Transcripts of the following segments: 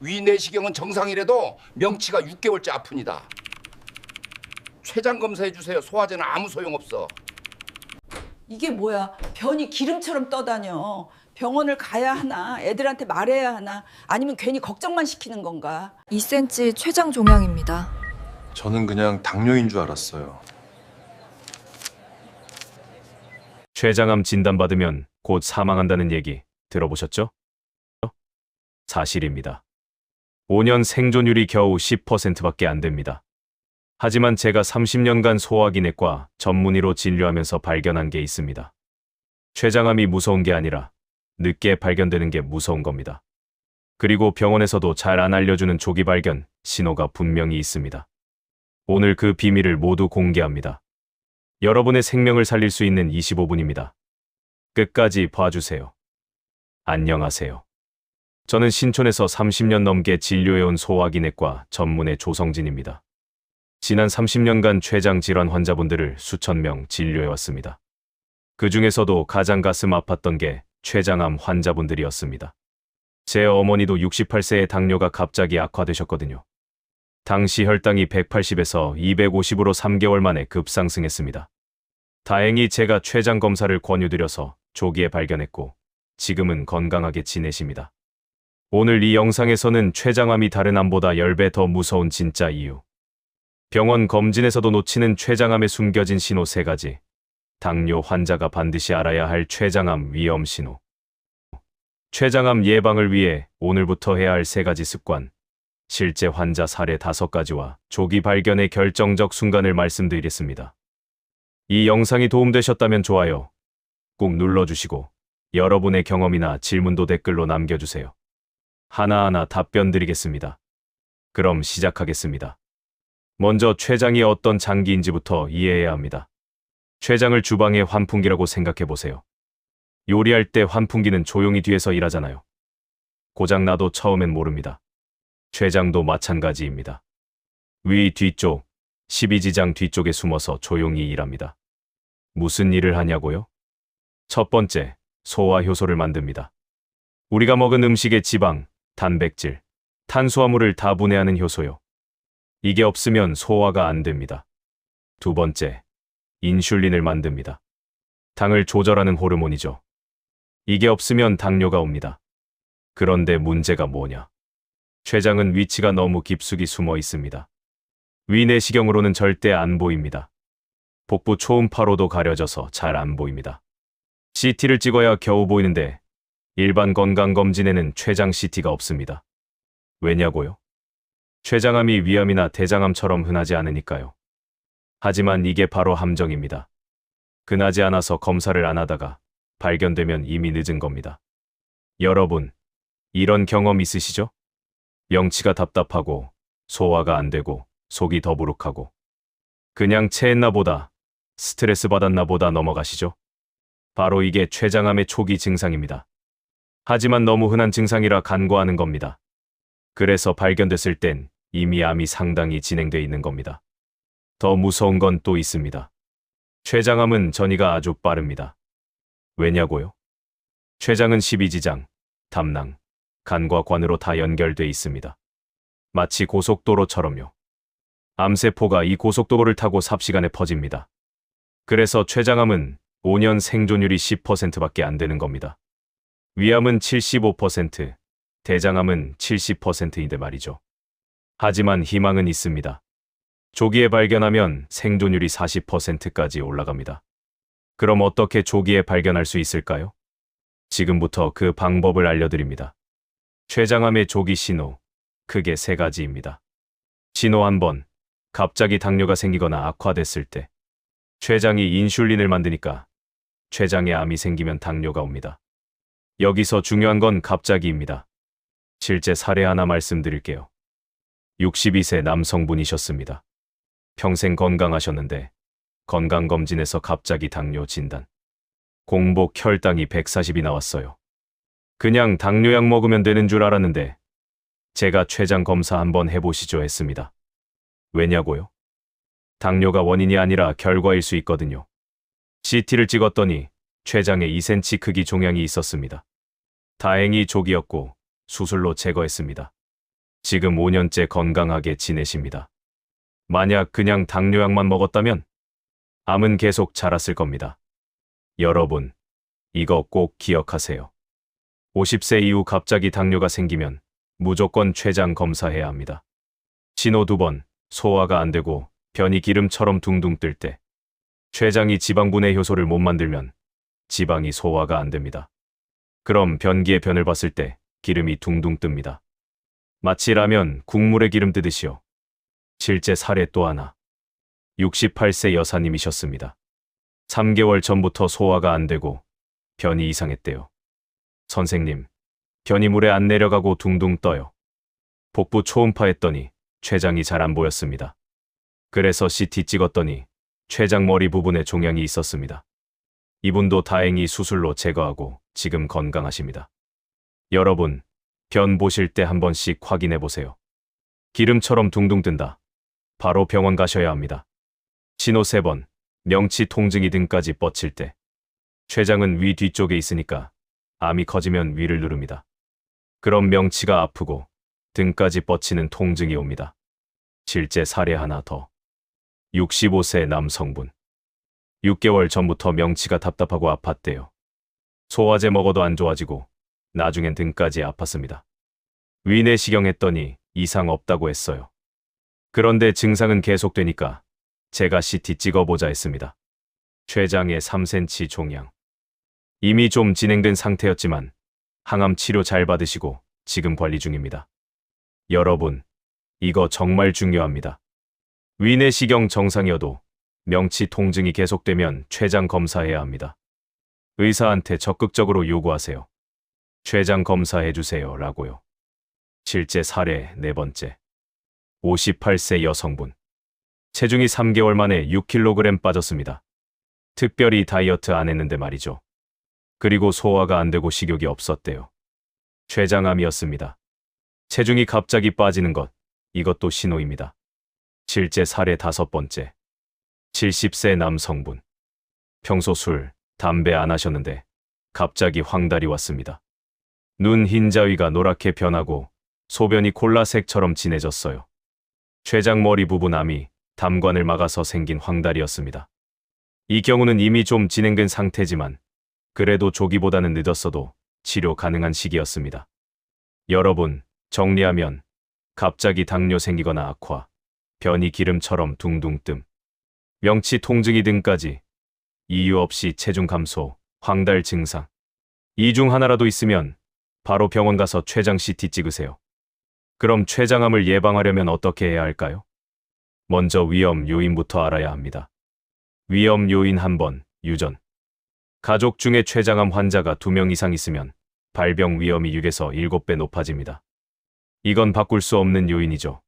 위 내시경은 정상이라도 명치가 6개월째 아픕니다. 췌장 검사해 주세요. 소화제는 아무 소용없어. 이게 뭐야? 변이 기름처럼 떠다녀. 병원을 가야 하나? 애들한테 말해야 하나? 아니면 괜히 걱정만 시키는 건가? 2cm 췌장 종양입니다. 저는 그냥 당뇨인 줄 알았어요. 췌장암 진단받으면 곧 사망한다는 얘기 들어보셨죠? 사실입니다. 5년 생존율이 겨우 10%밖에 안 됩니다. 하지만 제가 30년간 소화기내과 전문의로 진료하면서 발견한 게 있습니다. 췌장암이 무서운 게 아니라 늦게 발견되는 게 무서운 겁니다. 그리고 병원에서도 잘 안 알려주는 조기 발견 신호가 분명히 있습니다. 오늘 그 비밀을 모두 공개합니다. 여러분의 생명을 살릴 수 있는 25분입니다. 끝까지 봐주세요. 안녕하세요. 저는 신촌에서 30년 넘게 진료해온 소화기내과 전문의 조성진입니다. 지난 30년간 췌장 질환 환자분들을 수천 명 진료해왔습니다. 그 중에서도 가장 가슴 아팠던 게 췌장암 환자분들이었습니다. 제 어머니도 68세의 당뇨가 갑자기 악화되셨거든요. 당시 혈당이 180에서 250으로 3개월 만에 급상승했습니다. 다행히 제가 췌장 검사를 권유드려서 조기에 발견했고 지금은 건강하게 지내십니다. 오늘 이 영상에서는 췌장암이 다른 암보다 10배 더 무서운 진짜 이유, 병원 검진에서도 놓치는 췌장암에 숨겨진 신호 3가지, 당뇨 환자가 반드시 알아야 할 췌장암 위험 신호, 췌장암 예방을 위해 오늘부터 해야 할 3가지 습관, 실제 환자 사례 5가지와 조기 발견의 결정적 순간을 말씀드리겠습니다. 이 영상이 도움되셨다면 좋아요 꾹 눌러주시고 여러분의 경험이나 질문도 댓글로 남겨주세요. 하나하나 답변 드리겠습니다. 그럼 시작하겠습니다. 먼저 췌장이 어떤 장기인지부터 이해해야 합니다. 췌장을 주방의 환풍기라고 생각해보세요. 요리할 때 환풍기는 조용히 뒤에서 일하잖아요. 고장나도 처음엔 모릅니다. 췌장도 마찬가지입니다. 위 뒤쪽, 12지장 뒤쪽에 숨어서 조용히 일합니다. 무슨 일을 하냐고요? 첫 번째, 소화 효소를 만듭니다. 우리가 먹은 음식의 지방, 단백질, 탄수화물을 다 분해하는 효소요. 이게 없으면 소화가 안 됩니다. 두 번째, 인슐린을 만듭니다. 당을 조절하는 호르몬이죠. 이게 없으면 당뇨가 옵니다. 그런데 문제가 뭐냐? 췌장은 위치가 너무 깊숙이 숨어 있습니다. 위 내시경으로는 절대 안 보입니다. 복부 초음파로도 가려져서 잘 안 보입니다. CT를 찍어야 겨우 보이는데 일반 건강검진에는 췌장 CT가 없습니다. 왜냐고요? 췌장암이 위암이나 대장암처럼 흔하지 않으니까요. 하지만 이게 바로 함정입니다. 흔하지 않아서 검사를 안 하다가 발견되면 이미 늦은 겁니다. 여러분, 이런 경험 있으시죠? 명치가 답답하고 소화가 안 되고 속이 더부룩하고 그냥 체했나 보다, 스트레스 받았나 보다 넘어가시죠? 바로 이게 췌장암의 초기 증상입니다. 하지만 너무 흔한 증상이라 간과하는 겁니다. 그래서 발견됐을 땐 이미 암이 상당히 진행돼 있는 겁니다. 더 무서운 건 또 있습니다. 췌장암은 전이가 아주 빠릅니다. 왜냐고요? 췌장은 12지장, 담낭, 간과 관으로 다 연결돼 있습니다. 마치 고속도로처럼요. 암세포가 이 고속도로를 타고 삽시간에 퍼집니다. 그래서 췌장암은 5년 생존율이 10%밖에 안 되는 겁니다. 위암은 75%, 대장암은 70%인데 말이죠. 하지만 희망은 있습니다. 조기에 발견하면 생존율이 40%까지 올라갑니다. 그럼 어떻게 조기에 발견할 수 있을까요? 지금부터 그 방법을 알려드립니다. 췌장암의 조기 신호, 크게 3가지입니다. 신호 1번, 갑자기 당뇨가 생기거나 악화됐을 때. 췌장이 인슐린을 만드니까 췌장에 암이 생기면 당뇨가 옵니다. 여기서 중요한 건 갑자기입니다. 실제 사례 하나 말씀드릴게요. 62세 남성분이셨습니다. 평생 건강하셨는데 건강검진에서 갑자기 당뇨 진단. 공복 혈당이 140이 나왔어요. 그냥 당뇨약 먹으면 되는 줄 알았는데 제가 췌장 검사 한번 해보시죠 했습니다. 왜냐고요? 당뇨가 원인이 아니라 결과일 수 있거든요. CT를 찍었더니 췌장에 2cm 크기 종양이 있었습니다. 다행히 조기였고 수술로 제거했습니다. 지금 5년째 건강하게 지내십니다. 만약 그냥 당뇨약만 먹었다면 암은 계속 자랐을 겁니다. 여러분, 이거 꼭 기억하세요. 50세 이후 갑자기 당뇨가 생기면 무조건 췌장 검사해야 합니다. 신호 2번, 소화가 안 되고 변이 기름처럼 둥둥 뜰 때, 췌장이 지방 분해 효소를 못 만들면 지방이 소화가 안 됩니다. 그럼 변기의 변을 봤을 때 기름이 둥둥 뜹니다. 마치 라면 국물에 기름 뜨듯이요. 실제 사례 또 하나. 68세 여사님이셨습니다. 3개월 전부터 소화가 안 되고 변이 이상했대요. 선생님, 변이 물에 안 내려가고 둥둥 떠요. 복부 초음파했더니 췌장이 잘 안 보였습니다. 그래서 CT 찍었더니 췌장 머리 부분에 종양이 있었습니다. 이분도 다행히 수술로 제거하고 지금 건강하십니다. 여러분, 변 보실 때 한 번씩 확인해 보세요. 기름처럼 둥둥 뜬다. 바로 병원 가셔야 합니다. 신호 3번, 명치 통증이 등까지 뻗칠 때. 췌장은 위 뒤쪽에 있으니까 암이 커지면 위를 누릅니다. 그럼 명치가 아프고 등까지 뻗치는 통증이 옵니다. 실제 사례 하나 더. 65세 남성분. 6개월 전부터 명치가 답답하고 아팠대요. 소화제 먹어도 안 좋아지고 나중엔 등까지 아팠습니다. 위내시경 했더니 이상 없다고 했어요. 그런데 증상은 계속되니까 제가 CT 찍어보자 했습니다. 췌장에 3cm 종양. 이미 좀 진행된 상태였지만 항암 치료 잘 받으시고 지금 관리 중입니다. 여러분, 이거 정말 중요합니다. 위내시경 정상이어도 명치 통증이 계속되면 췌장 검사해야 합니다. 의사한테 적극적으로 요구하세요. 췌장 검사해주세요 라고요. 실제 사례 4번째. 58세 여성분. 체중이 3개월 만에 6kg 빠졌습니다. 특별히 다이어트 안 했는데 말이죠. 그리고 소화가 안 되고 식욕이 없었대요. 췌장암이었습니다. 체중이 갑자기 빠지는 것, 이것도 신호입니다. 실제 사례 5번째. 70세 남성분. 평소 술, 담배 안 하셨는데 갑자기 황달이 왔습니다. 눈 흰자위가 노랗게 변하고 소변이 콜라색처럼 진해졌어요. 췌장 머리 부분 암이 담관을 막아서 생긴 황달이었습니다. 이 경우는 이미 좀 진행된 상태지만 그래도 조기보다는 늦었어도 치료 가능한 시기였습니다. 여러분, 정리하면 갑자기 당뇨 생기거나 악화, 변이 기름처럼 둥둥 뜸, 명치 통증이 등까지 이유 없이 체중 감소, 황달 증상. 이 중 하나라도 있으면 바로 병원 가서 췌장 CT 찍으세요. 그럼 췌장암을 예방하려면 어떻게 해야 할까요? 먼저 위험 요인부터 알아야 합니다. 위험 요인 1번, 유전. 가족 중에 췌장암 환자가 2명 이상 있으면 발병 위험이 6에서 7배 높아집니다. 이건 바꿀 수 없는 요인이죠.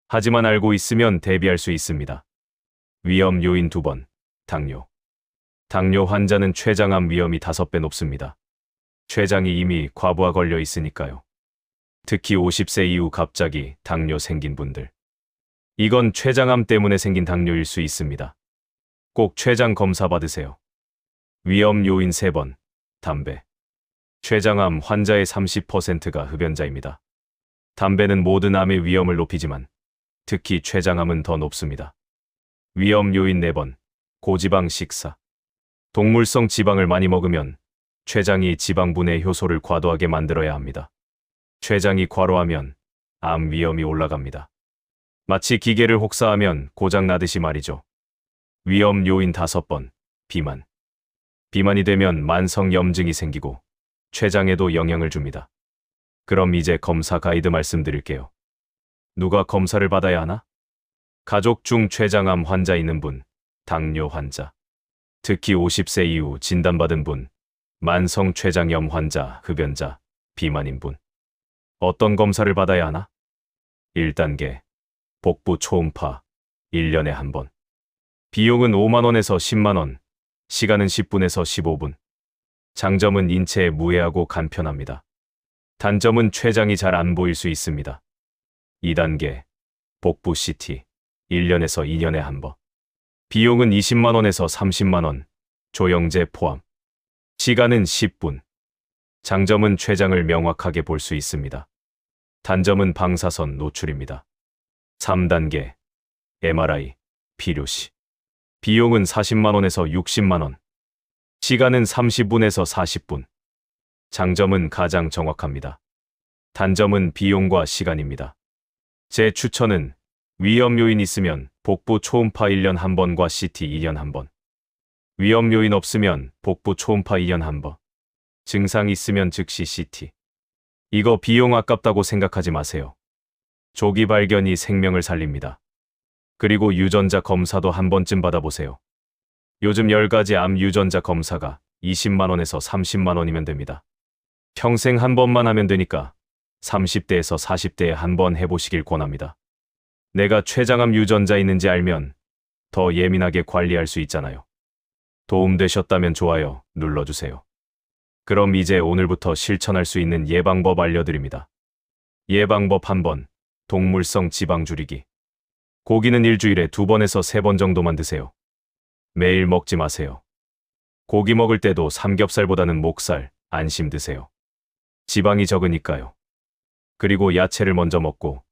하지만 알고 있으면 대비할 수 있습니다. 위험 요인 2번, 당뇨. 당뇨 환자는 췌장암 위험이 5배 높습니다. 췌장이 이미 과부하 걸려 있으니까요. 특히 50세 이후 갑자기 당뇨 생긴 분들. 이건 췌장암 때문에 생긴 당뇨일 수 있습니다. 꼭 췌장 검사 받으세요. 위험 요인 3번, 담배. 췌장암 환자의 30%가 흡연자입니다. 담배는 모든 암의 위험을 높이지만 특히 췌장암은 더 높습니다. 위험 요인 4번, 고지방 식사. 동물성 지방을 많이 먹으면 췌장이 지방 분해 효소를 과도하게 만들어야 합니다. 췌장이 과로하면 암 위험이 올라갑니다. 마치 기계를 혹사하면 고장 나듯이 말이죠. 위험 요인 5번, 비만. 비만이 되면 만성 염증이 생기고 췌장에도 영향을 줍니다. 그럼 이제 검사 가이드 말씀드릴게요. 누가 검사를 받아야 하나? 가족 중 췌장암 환자 있는 분, 당뇨 환자. 특히 50세 이후 진단받은 분, 만성 췌장염 환자, 흡연자, 비만인 분. 어떤 검사를 받아야 하나? 1단계, 복부 초음파, 1년에 한 번. 비용은 5만 원에서 10만 원, 시간은 10분에서 15분. 장점은 인체에 무해하고 간편합니다. 단점은 췌장이 잘 안 보일 수 있습니다. 2단계, 복부 CT, 1년에서 2년에 한 번. 비용은 20만 원에서 30만 원, 조영제 포함. 시간은 10분. 장점은 췌장을 명확하게 볼 수 있습니다. 단점은 방사선 노출입니다. 3단계 MRI 필요시. 비용은 40만 원에서 60만 원. 시간은 30분에서 40분. 장점은 가장 정확합니다. 단점은 비용과 시간입니다. 제 추천은 위험 요인 있으면 복부 초음파 1년 1번과 CT 2년 1번. 위험 요인 없으면 복부 초음파 2년 1번. 증상 있으면 즉시 CT. 이거 비용 아깝다고 생각하지 마세요. 조기 발견이 생명을 살립니다. 그리고 유전자 검사도 한 번쯤 받아보세요. 요즘 10가지 암 유전자 검사가 20만 원에서 30만 원이면 됩니다. 평생 한 번만 하면 되니까 30대에서 40대에 한 번 해보시길 권합니다. 내가 췌장암 유전자 있는지 알면 더 예민하게 관리할 수 있잖아요. 도움되셨다면 좋아요 눌러주세요. 그럼 이제 오늘부터 실천할 수 있는 예방법 알려드립니다. 예방법 1번, 동물성 지방 줄이기. 고기는 일주일에 2번에서 3번 정도만 드세요. 매일 먹지 마세요. 고기 먹을 때도 삼겹살보다는 목살, 안심 드세요. 지방이 적으니까요. 그리고 야채를 먼저 먹고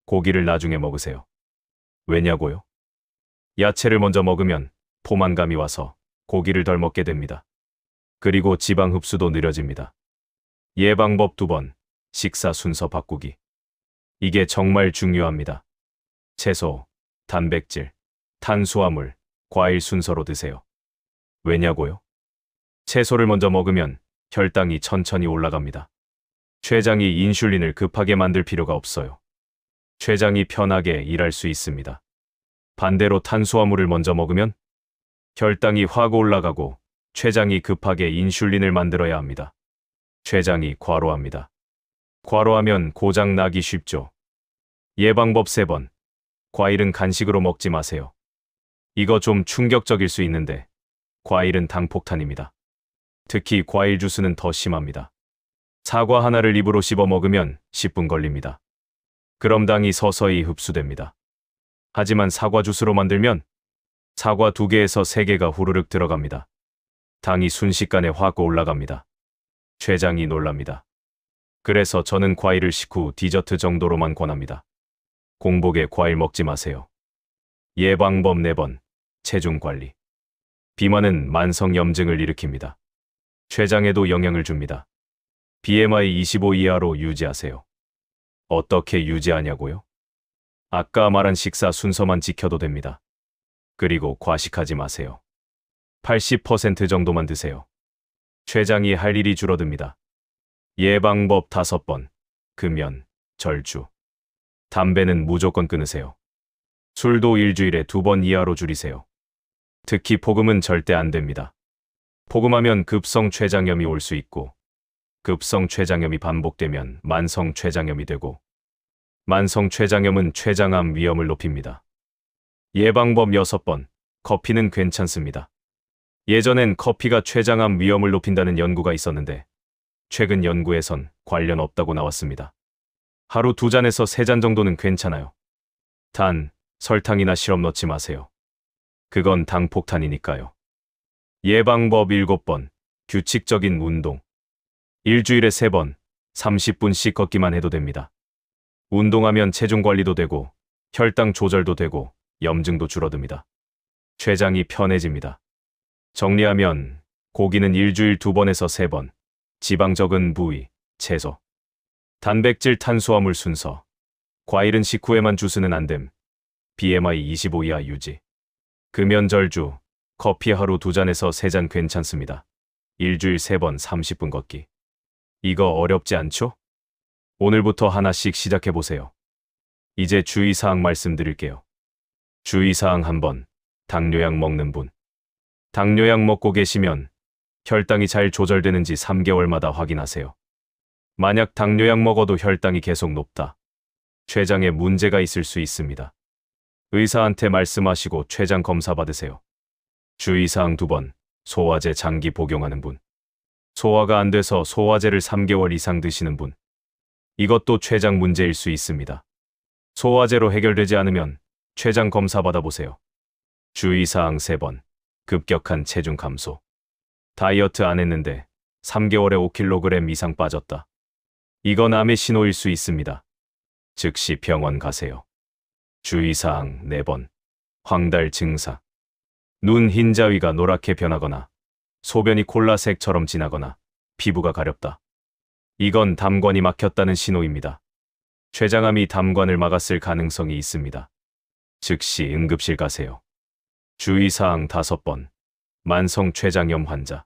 고기를 나중에 먹으세요. 왜냐고요? 야채를 먼저 먹으면 포만감이 와서 고기를 덜 먹게 됩니다. 그리고 지방 흡수도 느려집니다. 예방법 2번, 식사 순서 바꾸기. 이게 정말 중요합니다. 채소, 단백질, 탄수화물, 과일 순서로 드세요. 왜냐고요? 채소를 먼저 먹으면 혈당이 천천히 올라갑니다. 췌장이 인슐린을 급하게 만들 필요가 없어요. 췌장이 편하게 일할 수 있습니다. 반대로 탄수화물을 먼저 먹으면 혈당이 확 올라가고 췌장이 급하게 인슐린을 만들어야 합니다. 췌장이 과로합니다. 과로하면 고장 나기 쉽죠. 예방법 3번. 과일은 간식으로 먹지 마세요. 이거 좀 충격적일 수 있는데 과일은 당폭탄입니다. 특히 과일 주스는 더 심합니다. 사과 하나를 입으로 씹어 먹으면 10분 걸립니다. 그럼 당이 서서히 흡수됩니다. 하지만 사과 주스로 만들면 사과 2개에서 3개가 후루룩 들어갑니다. 당이 순식간에 확 올라갑니다. 췌장이 놀랍니다. 그래서 저는 과일을 식후 디저트 정도로만 권합니다. 공복에 과일 먹지 마세요. 예방법 4번, 체중 관리. 비만은 만성염증을 일으킵니다. 췌장에도 영향을 줍니다. BMI 25 이하로 유지하세요. 어떻게 유지하냐고요? 아까 말한 식사 순서만 지켜도 됩니다. 그리고 과식하지 마세요. 80% 정도만 드세요. 췌장이 할 일이 줄어듭니다. 예방법 5번, 금연, 절주. 담배는 무조건 끊으세요. 술도 일주일에 2번 이하로 줄이세요. 특히 폭음은 절대 안 됩니다. 폭음하면 급성 췌장염이 올 수 있고 급성 췌장염이 반복되면 만성 췌장염이 되고 만성 췌장염은 췌장암 위험을 높입니다. 예방법 6번, 커피는 괜찮습니다. 예전엔 커피가 췌장암 위험을 높인다는 연구가 있었는데 최근 연구에선 관련 없다고 나왔습니다. 하루 2잔에서 3잔 정도는 괜찮아요. 단, 설탕이나 시럽 넣지 마세요. 그건 당폭탄이니까요. 예방법 7번, 규칙적인 운동. 일주일에 3번, 30분씩 걷기만 해도 됩니다. 운동하면 체중 관리도 되고 혈당 조절도 되고 염증도 줄어듭니다. 췌장이 편해집니다. 정리하면 고기는 일주일 2번에서 3번, 지방 적은 부위, 채소, 단백질 탄수화물 순서, 과일은 식후에만 주스는 안 됨, BMI 25 이하 유지, 금연 절주, 커피 하루 2잔에서 3잔 괜찮습니다. 일주일 3번 30분 걷기. 이거 어렵지 않죠? 오늘부터 하나씩 시작해보세요. 이제 주의사항 말씀드릴게요. 주의사항 1번, 당뇨약 먹는 분. 당뇨약 먹고 계시면 혈당이 잘 조절되는지 3개월마다 확인하세요. 만약 당뇨약 먹어도 혈당이 계속 높다. 췌장에 문제가 있을 수 있습니다. 의사한테 말씀하시고 췌장 검사 받으세요. 주의사항 2번, 소화제 장기 복용하는 분. 소화가 안 돼서 소화제를 3개월 이상 드시는 분. 이것도 췌장 문제일 수 있습니다. 소화제로 해결되지 않으면 췌장 검사 받아보세요. 주의사항 3번, 급격한 체중 감소. 다이어트 안 했는데 3개월에 5kg 이상 빠졌다. 이건 암의 신호일 수 있습니다. 즉시 병원 가세요. 주의사항 4번. 황달 증상. 눈 흰자위가 노랗게 변하거나 소변이 콜라색처럼 진하거나 피부가 가렵다. 이건 담관이 막혔다는 신호입니다. 췌장암이 담관을 막았을 가능성이 있습니다. 즉시 응급실 가세요. 주의사항 5번. 만성 췌장염 환자.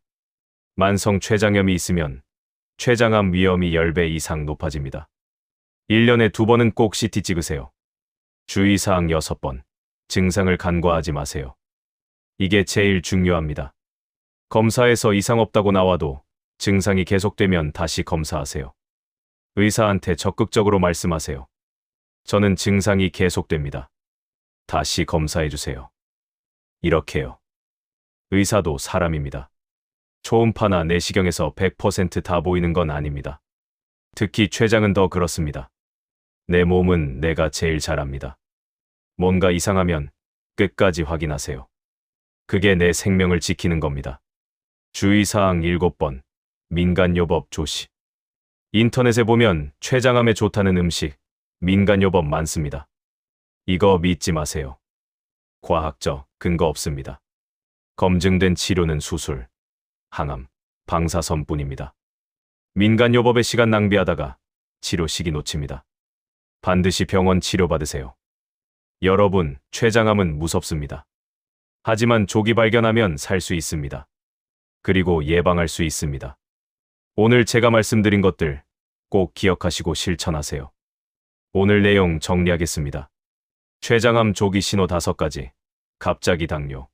만성 췌장염이 있으면 췌장암 위험이 10배 이상 높아집니다. 1년에 2번은 꼭 CT 찍으세요. 주의사항 6번. 증상을 간과하지 마세요. 이게 제일 중요합니다. 검사에서 이상 없다고 나와도 증상이 계속되면 다시 검사하세요. 의사한테 적극적으로 말씀하세요. 저는 증상이 계속됩니다. 다시 검사해주세요. 이렇게요. 의사도 사람입니다. 초음파나 내시경에서 100% 다 보이는 건 아닙니다. 특히 췌장은 더 그렇습니다. 내 몸은 내가 제일 잘 압니다. 뭔가 이상하면 끝까지 확인하세요. 그게 내 생명을 지키는 겁니다. 주의사항 7번. 민간요법 조시. 인터넷에 보면 췌장암에 좋다는 음식, 민간요법 많습니다. 이거 믿지 마세요. 과학적 근거 없습니다. 검증된 치료는 수술, 항암, 방사선뿐입니다. 민간요법에 시간 낭비하다가 치료 시기 놓칩니다. 반드시 병원 치료받으세요. 여러분, 췌장암은 무섭습니다. 하지만 조기 발견하면 살 수 있습니다. 그리고 예방할 수 있습니다. 오늘 제가 말씀드린 것들 꼭 기억하시고 실천하세요. 오늘 내용 정리하겠습니다. 췌장암 조기 신호 5가지. 갑자기 당뇨,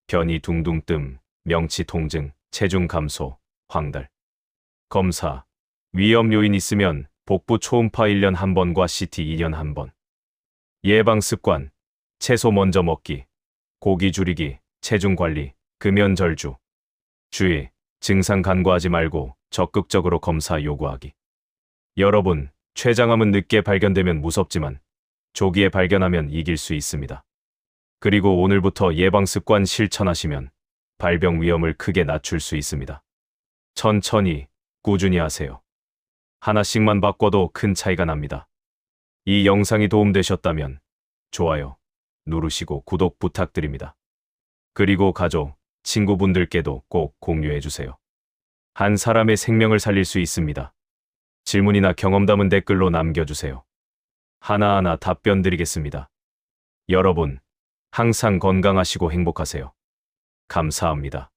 변이 둥둥 뜸, 명치 통증, 체중 감소, 황달. 검사, 위험 요인 있으면 복부 초음파 1년 1번과 CT 2년 1번. 예방 습관, 채소 먼저 먹기, 고기 줄이기, 체중 관리, 금연 절주. 주의, 증상 간과하지 말고 적극적으로 검사 요구하기. 여러분, 췌장암은 늦게 발견되면 무섭지만 조기에 발견하면 이길 수 있습니다. 그리고 오늘부터 예방 습관 실천하시면 발병 위험을 크게 낮출 수 있습니다. 천천히, 꾸준히 하세요. 하나씩만 바꿔도 큰 차이가 납니다. 이 영상이 도움되셨다면 좋아요 누르시고 구독 부탁드립니다. 그리고 가족, 친구분들께도 꼭 공유해주세요. 한 사람의 생명을 살릴 수 있습니다. 질문이나 경험 담은 댓글로 남겨주세요. 하나하나 답변 드리겠습니다. 여러분, 항상 건강하시고 행복하세요. 감사합니다.